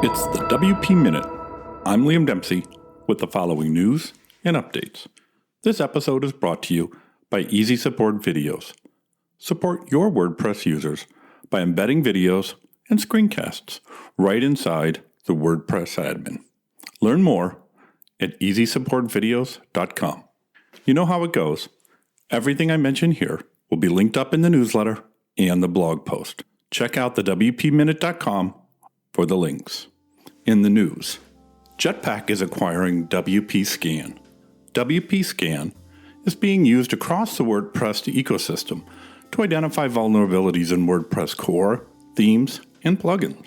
It's the WP Minute. I'm Liam Dempsey with the following news and updates. This episode is brought to you by Easy Support Videos. Support your WordPress users by embedding videos and screencasts right inside the WordPress admin. Learn more at easysupportvideos.com. You know how it goes. Everything I mention here will be linked up in the newsletter and the blog post. Check out the WPMinute.com for the links. In the news, Jetpack is acquiring WP Scan. WP Scan is being used across the WordPress ecosystem to identify vulnerabilities in WordPress core, themes, and plugins.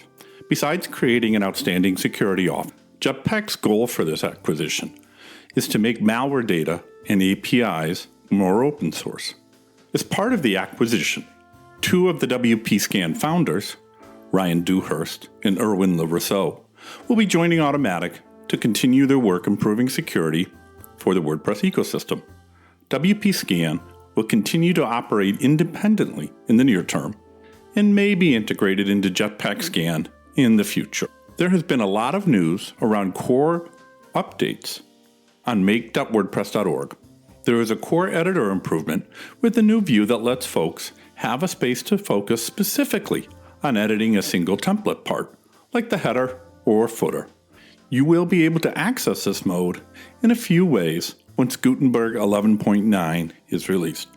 Besides creating an outstanding security offering, Jetpack's goal for this acquisition is to make malware data and APIs more open source. As part of the acquisition, two of the WP Scan founders, Ryan Dewhurst and Erwin LaRousseau, will be joining Automatic to continue their work improving security for the WordPress ecosystem. WP Scan will continue to operate independently in the near term and may be integrated into Jetpack Scan in the future. There has been a lot of news around core updates on make.wordpress.org. There is a core editor improvement with a new view that lets folks have a space to focus specifically on editing a single template part, like the header or footer. You will be able to access this mode in a few ways once Gutenberg 11.9 is released.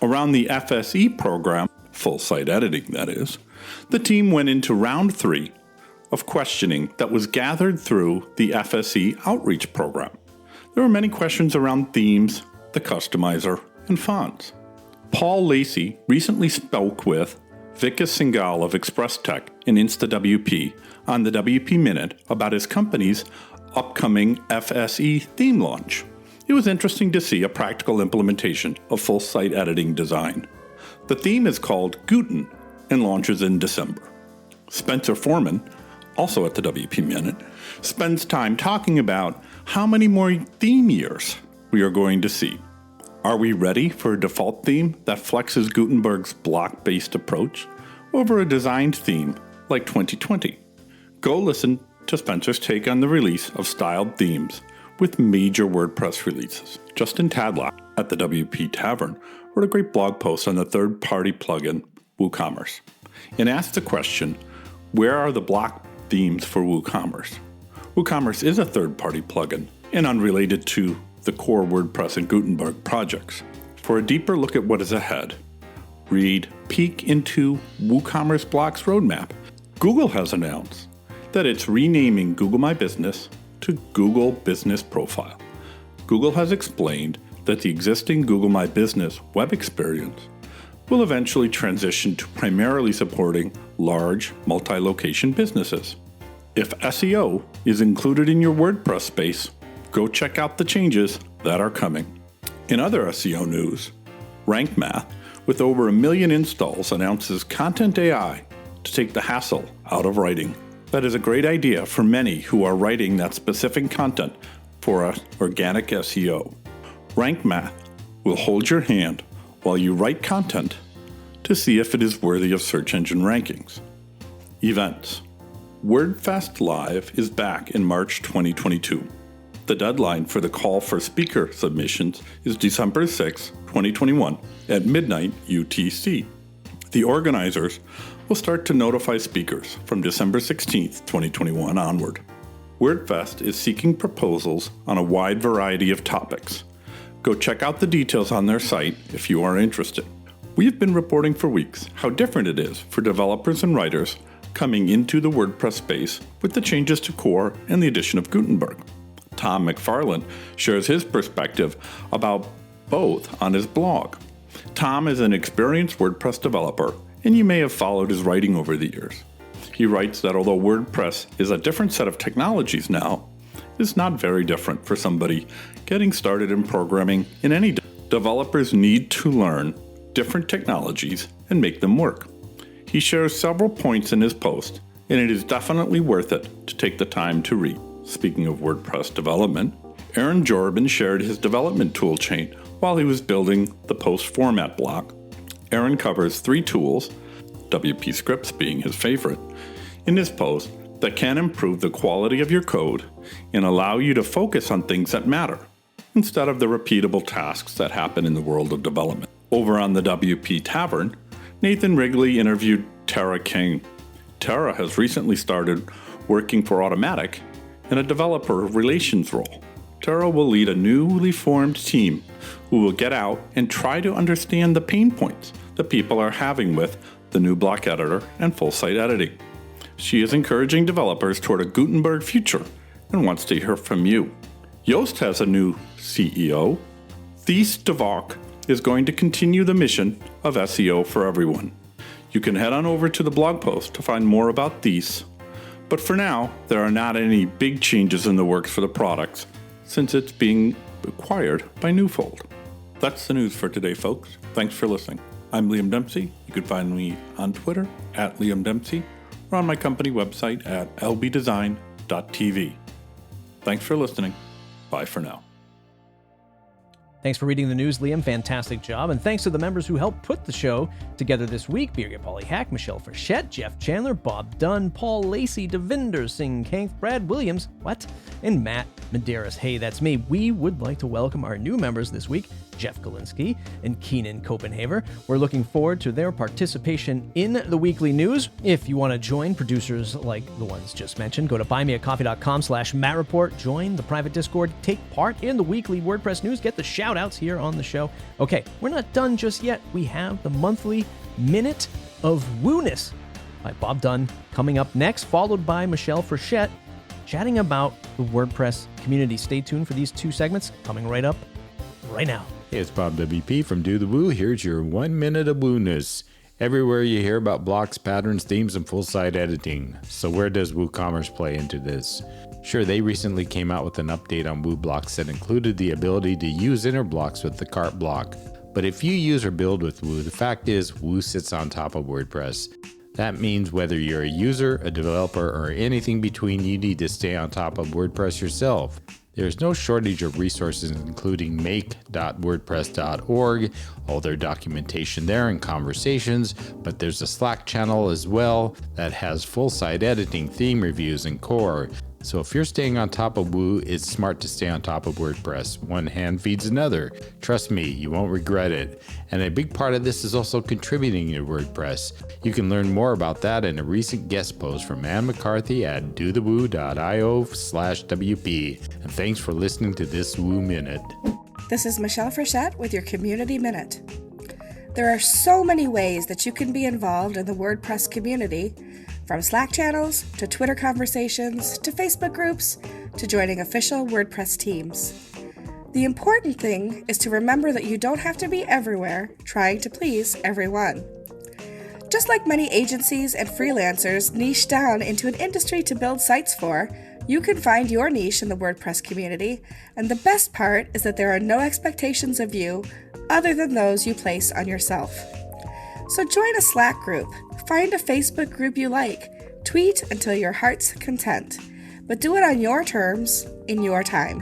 Around the FSE program, full site editing that is, the team went into round 3 of questioning that was gathered through the FSE outreach program. There were many questions around themes, the customizer, and fonts. Paul Lacey recently spoke with Vikas Singhal of ExpressTech and InstaWP on the WP Minute about his company's upcoming FSE theme launch. It was interesting to see a practical implementation of full site editing design. The theme is called Guten and launches in December. Spencer Foreman, also at the WP Minute, spends time talking about how many more theme years we are going to see. Are we ready for a default theme that flexes Gutenberg's block-based approach over a designed theme like 2020? Go listen to Spencer's take on the release of styled themes with major WordPress releases. Justin Tadlock at the WP Tavern wrote a great blog post on the third-party plugin WooCommerce and asked the question, where are the block themes for WooCommerce? WooCommerce is a third-party plugin and unrelated to the core WordPress and Gutenberg projects. For a deeper look at what is ahead, read Peek into WooCommerce Blocks Roadmap. Google has announced that it's renaming Google My Business to Google Business Profile. Google has explained that the existing Google My Business web experience will eventually transition to primarily supporting large multi-location businesses. If SEO is included in your WordPress space, go check out the changes that are coming. In other SEO news, Rank Math, with over 1 million installs, announces Content AI to take the hassle out of writing. That is a great idea for many who are writing that specific content for organic SEO. Rank Math will hold your hand while you write content to see if it is worthy of search engine rankings. Events. WordFest Live is back in March 2022. The deadline for the call for speaker submissions is December 6, 2021 at midnight UTC. The organizers will start to notify speakers from December 16, 2021 onward. WordFest is seeking proposals on a wide variety of topics. Go check out the details on their site if you are interested. We have been reporting for weeks how different it is for developers and writers coming into the WordPress space with the changes to core and the addition of Gutenberg. Tom McFarland shares his perspective about both on his blog. Tom is an experienced WordPress developer, and you may have followed his writing over the years. He writes that although WordPress is a different set of technologies now, it's not very different for somebody getting started in programming in any day. Developers need to learn different technologies and make them work. He shares several points in his post, and it is definitely worth it to take the time to read. Speaking of WordPress development, Aaron Jorban shared his development toolchain while he was building the post format block. Aaron covers 3 tools, WP Scripts being his favorite, in his post that can improve the quality of your code and allow you to focus on things that matter, instead of the repeatable tasks that happen in the world of development. Over on the WP Tavern, Nathan Wrigley interviewed Tara King. Tara has recently started working for Automatic in a developer relations role. Tara will lead a newly formed team who will get out and try to understand the pain points that people are having with the new block editor and full site editing. She is encouraging developers toward a Gutenberg future and wants to hear from you. Yoast has a new CEO. Thies de Valk is going to continue the mission of SEO for everyone. You can head on over to the blog post to find more about Thies. But for now, there are not any big changes in the works for the products since it's being acquired by Newfold. That's the news for today, folks. Thanks for listening. I'm Liam Dempsey. You can find me on Twitter at Liam Dempsey or on my company website at lbdesign.tv. Thanks for listening. Bye for now. Thanks for reading the news, Liam. Fantastic job. And thanks to the members who helped put the show together this week. Birgit Polly-Hack, Michelle Frechette, Jeff Chandler, Bob Dunn, Paul Lacey, Devinder Singh Kank, Brad Williams, and Matt Medeiros. Hey, that's me. We would like to welcome our new members this week, Jeff Galinsky and Keenan Copenhaver. We're looking forward to their participation in the weekly news. If you want to join producers like the ones just mentioned, go to buymeacoffee.com/MattReport, join the private Discord, take part in the weekly WordPress news, get the shout outs here on the show. Okay, we're not done just yet. We have the monthly Minute of Wooness by Bob Dunn coming up next, followed by Michelle Frechette chatting about the WordPress community. Stay tuned for these two segments coming right up right now. Hey, it's Bob WP from Do the Woo. Here's your 1 minute of Wooness. Everywhere you hear about blocks, patterns, themes, and full site editing. So where does WooCommerce play into this? Sure, they recently came out with an update on WooBlocks that included the ability to use inner blocks with the cart block. But if you use or build with Woo, the fact is Woo sits on top of WordPress. That means whether you're a user, a developer, or anything between, you need to stay on top of WordPress yourself. There's no shortage of resources, including make.wordpress.org, all their documentation there and conversations, but there's a Slack channel as well that has full site editing, theme reviews, and core. So if you're staying on top of Woo, it's smart to stay on top of WordPress. One hand feeds another. Trust me, you won't regret it. And a big part of this is also contributing to WordPress. You can learn more about that in a recent guest post from Ann McCarthy at dothewoo.io/WP. And thanks for listening to this Woo Minute. This is Michelle Frechette with your Community Minute. There are so many ways that you can be involved in the WordPress community, from Slack channels, to Twitter conversations, to Facebook groups, to joining official WordPress teams. The important thing is to remember that you don't have to be everywhere trying to please everyone. Just like many agencies and freelancers niche down into an industry to build sites for, you can find your niche in the WordPress community, and the best part is that there are no expectations of you other than those you place on yourself. So join a Slack group, find a Facebook group you like, tweet until your heart's content, but do it on your terms, in your time.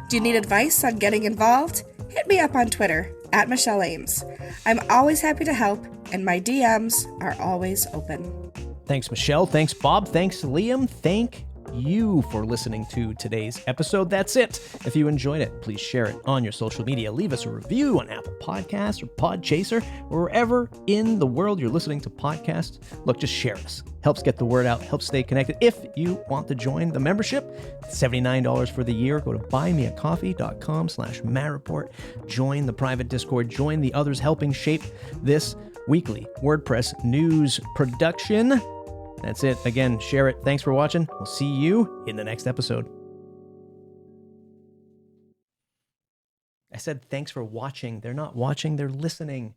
Do you need advice on getting involved? Hit me up on Twitter, at Michelle Ames. I'm always happy to help, and my DMs are always open. Thanks, Michelle. Thanks, Bob. Thanks, Liam. Thank you for listening to today's episode. That's it. If you enjoyed it, please share it on your social media. Leave us a review on Apple Podcasts or Podchaser, or wherever in the world you're listening to podcasts. Look, just share us. Helps get the word out, helps stay connected. If you want to join the membership, $79 for the year. Go to buymeacoffee.com/MattReport. Join the private Discord. Join the others helping shape this weekly WordPress news production. That's it. Again, share it. Thanks for watching. We'll see you in the next episode. I said thanks for watching. They're not watching, they're listening.